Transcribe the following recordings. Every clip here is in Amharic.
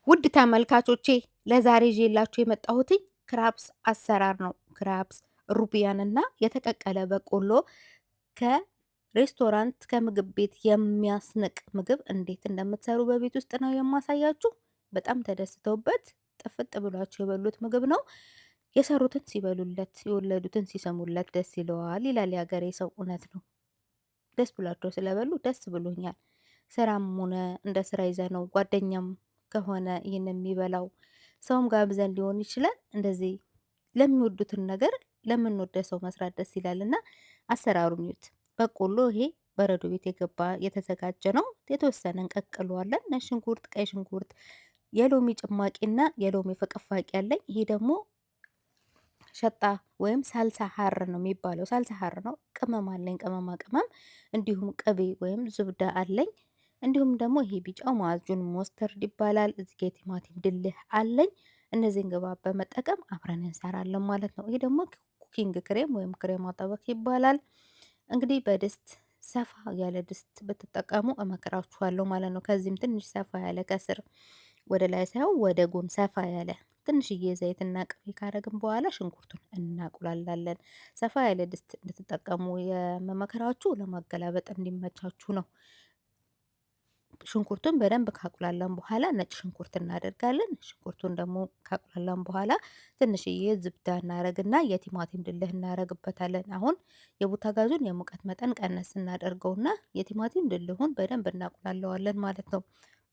ውድ ተመልካቾቼ ለዛሬ ይዤላችሁ የመጣሁት ክራፕስ አሰራር ነው። ክራፕስ ሩቢያን እና የተቀቀለ በቆሎ ከሬስቶራንት ከምግብ ቤት የሚያስንቅ ምግብ እንዴት እንደምትሰሩ በቤት ውስጥ ነው የማሳያችሁ። በጣም ተደስተውበት ጥፍጥ ብሏቸው የበሉት ምግብ ነው። የሰሩትን ሲበሉለት የወለዱትን ሲሰሙለት ደስ ይለዋል ይላል የሀገሬ ሰው። እውነት ነው። ደስ ብሏቸው ስለበሉ ደስ ብሎኛል። ስራም ሆነ እንደ ስራ ይዘ ነው ጓደኛም ከሆነ ይህን የሚበላው ሰውም ጋብዘን ሊሆን ይችላል። እንደዚህ ለሚወዱትን ነገር ለምንወደ ሰው መስራት ደስ ይላል እና አሰራሩን ይዩት። በቆሎ ይሄ በረዶ ቤት የገባ የተዘጋጀ ነው። የተወሰነ እንቀቅለዋለን። ነጭ ሽንኩርት፣ ቀይ ሽንኩርት፣ የሎሚ ጭማቂና የሎሚ ፍቅፋቂ ያለኝ። ይሄ ደግሞ ሸጣ ወይም ሳልሳ ሀር ነው የሚባለው። ሳልሳ ሀር ነው። ቅመም አለኝ፣ ቅመማ ቅመም እንዲሁም ቅቤ ወይም ዙብዳ አለኝ። እንዲሁም ደግሞ ይሄ ቢጫው ማዕጁን ሞስተርድ ይባላል። እዚህ ጋ ቲማቲም ድልህ አለኝ። እነዚህን ግብአት በመጠቀም አብረን እንሰራለን ማለት ነው። ይሄ ደግሞ ኩኪንግ ክሬም ወይም ክሬም አጠበቅ ይባላል። እንግዲህ በድስት ሰፋ ያለ ድስት ብትጠቀሙ እመክራችኋለሁ ማለት ነው። ከዚህም ትንሽ ሰፋ ያለ ከስር ወደ ላይ ሳይሆን ወደ ጎን ሰፋ ያለ ትንሽዬ ዘይትና ቅቤ ካረግን በኋላ ሽንኩርቱን እናቁላላለን። ሰፋ ያለ ድስት እንድትጠቀሙ የመመከራችሁ ለማገላበጥ እንዲመቻችሁ ነው። ሽንኩርቱን በደንብ ካቁላላን በኋላ ነጭ ሽንኩርት እናደርጋለን። ሽንኩርቱን ደግሞ ካቁላላን በኋላ ትንሽዬ ዝብዳ እናረግና የቲማቲም ድልህ እናረግበታለን። አሁን የቡታጋዙን የሙቀት መጠን ቀነስ እናደርገውና የቲማቲም ድልሁን በደንብ እናቁላለዋለን ማለት ነው።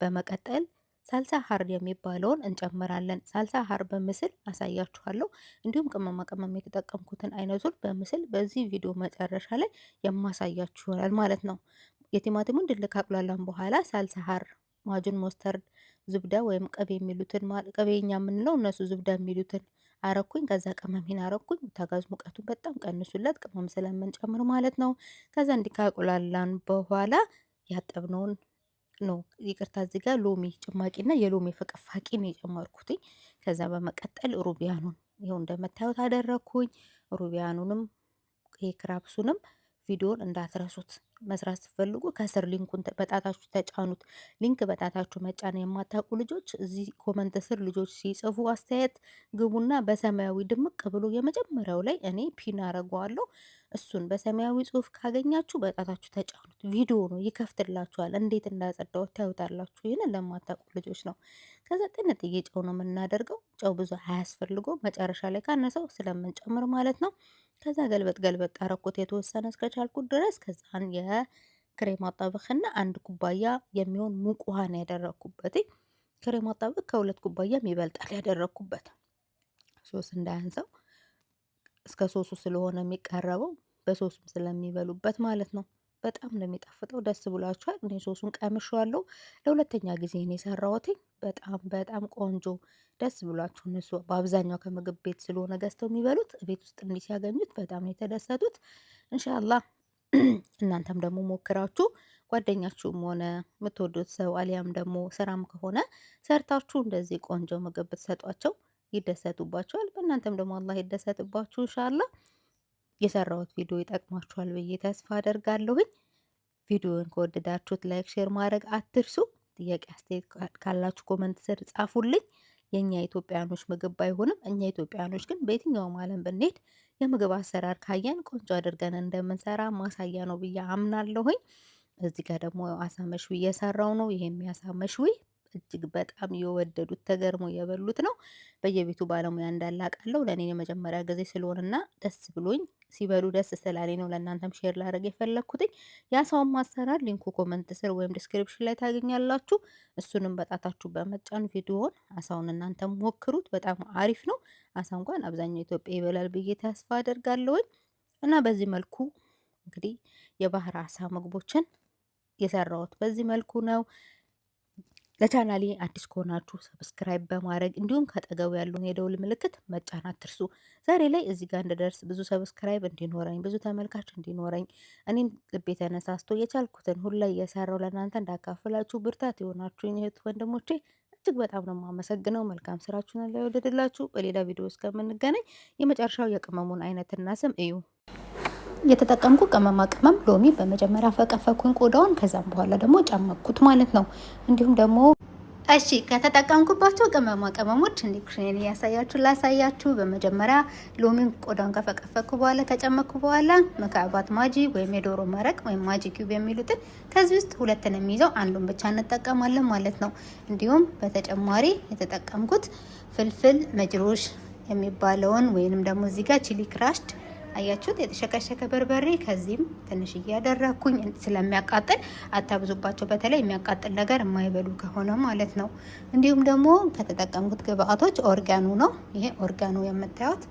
በመቀጠል ሳልሳ ሀር የሚባለውን እንጨምራለን። ሳልሳ ሀር በምስል አሳያችኋለሁ። እንዲሁም ቅመማ ቅመም የተጠቀምኩትን አይነቱን በምስል በዚህ ቪዲዮ መጨረሻ ላይ የማሳያችሁ ይሆናል ማለት ነው። የቲማቲሙን ድል ካቁላላን በኋላ ሳልሳ ሀር፣ ማጁን ሞስተርድ፣ ዙብዳ ወይም ቅቤ የሚሉትን ቅቤኛ የምንለው እነሱ ዙብዳ የሚሉትን አረኩኝ። ከዛ ቅመሜን አረኩኝ። ታጋዝ ሙቀቱን በጣም ቀንሱለት፣ ቅመም ስለምንጨምር ማለት ነው። ከዛ እንዲህ ካቁላላን በኋላ ያጠብነውን ነው ይቅርታ፣ እዚህ ጋር ሎሚ ጭማቂና የሎሚ ፍቅፋቂ ነው የጨመርኩትኝ። ከዛ በመቀጠል ሩቢያኑን ይኸው እንደምታዩት አደረኩኝ። ሩቢያኑንም ክራፕሱንም ቪዲዮን እንዳትረሱት። መስራት ስትፈልጉ ከስር ሊንኩን በጣታችሁ ተጫኑት። ሊንክ በጣታችሁ መጫን የማታውቁ ልጆች እዚህ ኮመንት ስር ልጆች ሲጽፉ አስተያየት ግቡና በሰማያዊ ድምቅ ብሎ የመጀመሪያው ላይ እኔ ፒን አረገዋለሁ። እሱን በሰማያዊ ጽሁፍ ካገኛችሁ በጣታችሁ ተጫኑት። ቪዲዮ ነው ይከፍትላችኋል። እንዴት እንዳጸዳሁት ታዩታላችሁ። ይህንን ለማታውቁ ልጆች ነው። ከዛ ጥንጥዬ ጨው ነው የምናደርገው። ጨው ብዙ አያስፈልገው፣ መጨረሻ ላይ ካነሰው ስለምንጨምር ማለት ነው። ከዛ ገልበጥ ገልበጥ አረኩት የተወሰነ እስከቻልኩት ድረስ። ከዛን የክሬም አጣበቅና 1 ኩባያ የሚሆን ሙቅ ውሃ ነው ያደረኩበት። ክሬም አጣበቅ ከ2 ኩባያም ይበልጣል ያደረኩበት፣ ሶስ እንዳያንሰው። እስከ ሶሱ ስለሆነ የሚቀረበው በሶሱም ስለሚበሉበት ማለት ነው። በጣም ነው የሚጣፍጠው። ደስ ብሏችኋል። እኔ ሶሱን ቀምሼዋለሁ። ለሁለተኛ ጊዜ ነው የሰራሁት። በጣም ቆንጆ ደስ ብሏችሁ እነሱ በአብዛኛው ከምግብ ቤት ስለሆነ ገዝተው የሚበሉት ቤት ውስጥ እንዲህ ሲያገኙት በጣም ነው የተደሰቱት። ኢንሻአላህ እናንተም ደግሞ ሞክራችሁ ጓደኛችሁም ሆነ የምትወዱት ሰው አሊያም ደግሞ ስራም ከሆነ ሰርታችሁ እንደዚህ ቆንጆ ምግብ ብትሰጧቸው ይደሰቱባቸዋል። በእናንተም ደግሞ አላህ ይደሰትባችሁ ኢንሻአላህ። የሰራሁት ቪዲዮ ይጠቅማችኋል ብዬ ተስፋ አደርጋለሁኝ። ቪዲዮውን ከወደዳችሁት ላይክ፣ ሼር ማድረግ አትርሱ። ጥያቄ አስተያየት ካላችሁ ኮመንት ስር ጻፉልኝ። የኛ ኢትዮጵያኖች ምግብ ባይሆንም እኛ ኢትዮጵያኖች ግን በየትኛውም ዓለም ብንሄድ የምግብ አሰራር ካየን ቆንጆ አድርገን እንደምንሰራ ማሳያ ነው ብዬ አምናለሁኝ። እዚህ ጋር ደግሞ አሳ መሽዊ እየሰራው ነው። ይሄም የአሳ መሽዊ እጅግ በጣም የወደዱት ተገርሞ የበሉት ነው። በየቤቱ ባለሙያ እንዳለ አውቃለሁ። ለእኔ የመጀመሪያ ጊዜ ስለሆነና ደስ ብሎኝ ሲበሉ ደስ ስላለኝ ነው ለእናንተም ሼር ላደርግ የፈለግኩትኝ። የአሳውን ማሰራር ሊንኩ ኮመንት ስር ወይም ዲስክሪፕሽን ላይ ታገኛላችሁ። እሱንም በጣታችሁ በመጫን ቪዲዮውን አሳውን እናንተም ሞክሩት። በጣም አሪፍ ነው። አሳ እንኳን አብዛኛው ኢትዮጵያ ይበላል ብዬ ተስፋ አደርጋለሁኝ። እና በዚህ መልኩ እንግዲህ የባህር አሳ ምግቦችን የሰራሁት በዚህ መልኩ ነው። ለቻናሌ አዲስ ከሆናችሁ ሰብስክራይብ በማድረግ እንዲሁም ከአጠገቡ ያለውን የደውል ምልክት መጫን አትርሱ። ዛሬ ላይ እዚህ ጋር እንድደርስ ብዙ ሰብስክራይብ እንዲኖረኝ ብዙ ተመልካች እንዲኖረኝ እኔም ልቤ ተነሳስቶ የቻልኩትን ሁላ እየሰራው ለእናንተ እንዳካፍላችሁ ብርታት የሆናችሁኝ እህት ወንድሞቼ እጅግ በጣም ነው የማመሰግነው። መልካም ስራችሁን ላይ ወደድላችሁ። በሌላ ቪዲዮ እስከምንገናኝ የመጨረሻው የቅመሙን አይነትና ስም እዩ። የተጠቀምኩ ቅመማ ቅመም ሎሚ በመጀመሪያ ፈቀፈኩኝ ቆዳውን። ከዛም በኋላ ደግሞ ጨመቅኩት ማለት ነው። እንዲሁም ደግሞ እሺ ከተጠቀምኩባቸው ቅመማ ቅመሞች እንዲኩሽኔን ላሳያችሁ። በመጀመሪያ ሎሚን ቆዳውን ከፈቀፈኩ በኋላ ከጨመኩ በኋላ መካባት ማጂ ወይም የዶሮ መረቅ ወይም ማጂ ኪዩብ የሚሉትን ከዚህ ውስጥ ሁለትን የሚይዘው አንዱን ብቻ እንጠቀማለን ማለት ነው። እንዲሁም በተጨማሪ የተጠቀምኩት ፍልፍል መጅሮሽ የሚባለውን ወይንም ደግሞ እዚህ ጋር ቺሊ ክራሽድ አያችሁት፣ የተሸከሸከ በርበሬ ከዚህም ትንሽ እያደረኩኝ ስለሚያቃጥል አታብዙባቸው፣ በተለይ የሚያቃጥል ነገር የማይበሉ ከሆነ ማለት ነው። እንዲሁም ደግሞ ከተጠቀምኩት ግብአቶች ኦርጋኖ ነው። ይሄ ኦርጋኖ የምታዩት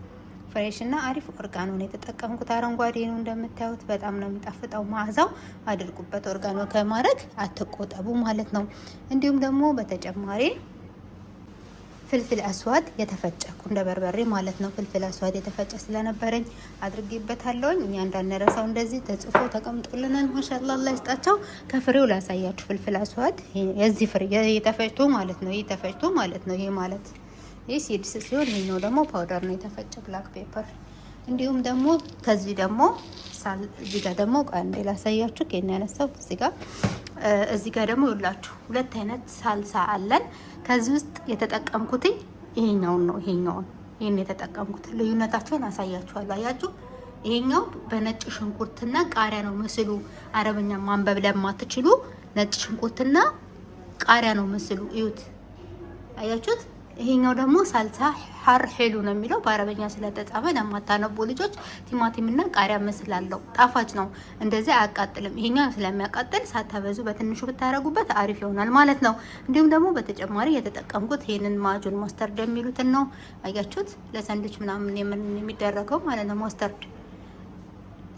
ፍሬሽ እና አሪፍ ኦርጋኖ ነው የተጠቀምኩት። አረንጓዴ ነው እንደምታዩት፣ በጣም ነው የሚጣፍጠው መዓዛው። አድርጉበት፣ ኦርጋኖ ከማድረግ አትቆጠቡ ማለት ነው። እንዲሁም ደግሞ በተጨማሪ ፍልፍል አስዋድ የተፈጨ ቁንደ በርበሬ ማለት ነው። ፍልፍል አስዋድ የተፈጨ ስለነበረኝ አድርጌበታለሁኝ። እኛ እንዳንረሳው እንደዚህ ተጽፎ ተቀምጦልናል። ማሻአላህ አላህ ይስጣቸው። ከፍሬው ላሳያችሁ። ፍልፍል አስዋድ የዚህ ፍሬ የተፈጭቶ ማለት ነው። ይሄ ተፈጭቶ ማለት ነው። ይሄ ማለት ይሄ ሲድስ ሲሆን ይሄኛው ደግሞ ፓውደር ነው የተፈጨ ብላክ ፔፐር። እንዲሁም ደግሞ ከዚህ ደግሞ እዚህ ጋር ደግሞ አንዴ ላሳያችሁ። ከእኔ ያነሳሁት እዚህ ጋር ደግሞ ይኸውላችሁ ሁለት አይነት ሳልሳ አለን። ከዚህ ውስጥ የተጠቀምኩት ይሄኛውን ነው። ይሄን የተጠቀምኩት ልዩነታቸውን አሳያችኋለሁ። አያችሁ፣ ይሄኛው በነጭ ሽንኩርትና ቃሪያ ነው ምስሉ። አረብኛ ማንበብ ለማትችሉ ነጭ ሽንኩርትና ቃሪያ ነው ምስሉ። እዩት፣ አያችሁት? ይሄኛው ደግሞ ሳልሳ ሀር ሄሉ ነው የሚለው በአረበኛ ስለተጻፈ ለማታነቡ ልጆች ቲማቲምና ቃሪያ ምስል አለው። ጣፋጭ ነው፣ እንደዚህ አያቃጥልም። ይሄኛው ስለሚያቃጥል ሳታበዙ በትንሹ ብታረጉበት አሪፍ ይሆናል ማለት ነው። እንዲሁም ደግሞ በተጨማሪ የተጠቀምኩት ይሄንን ማጁን ማስተርድ የሚሉትን ነው። አያችሁት? ለሰንድዊች ምናምን የሚደረገው ማለት ነው ማስተርድ።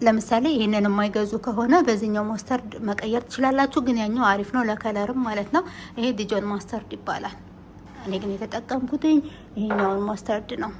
ለምሳሌ ይሄንን የማይገዙ ከሆነ በዚህኛው ማስተርድ መቀየር ትችላላችሁ፣ ግን ያኛው አሪፍ ነው ለከለርም ማለት ነው። ይሄ ዲጆን ማስተርድ ይባላል። እኔ ግን የተጠቀምኩት ይሄኛውን ማስተርድ ነው።